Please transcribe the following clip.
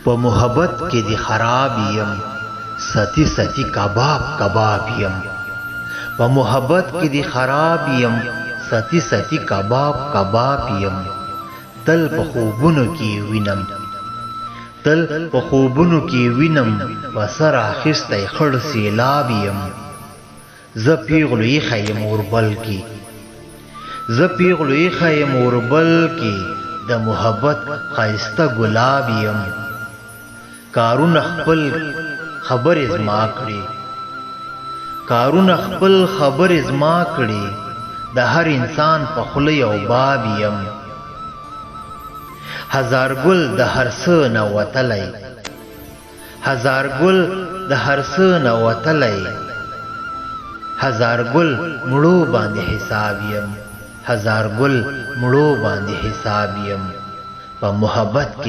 په محبت کې دی خراب یم ستی ستی کباب کباب یم په محبت کې دی خراب یم ستی ستی کباب کباب یم تل په خوبونو کې وینم تل په خوبونو کې وینم وسر اخیستی خړ سیلاب یم زه پیغلو ایښی یم اوربل کې زه پیغلو ایښی یم اوربل کې د محبت ښایسته ګلاب یم کارونه خپل خبرې زما کړې کارونه خپل خبرې زما کړې د هر انسان په خوله یو باب یم هزار ګل د هر څه نه وتلی هزار ګل د هر څه نه وتلی هزار ګل مړو باندې حساب یم هزار ګل مړو باندې حساب یم په محبت کې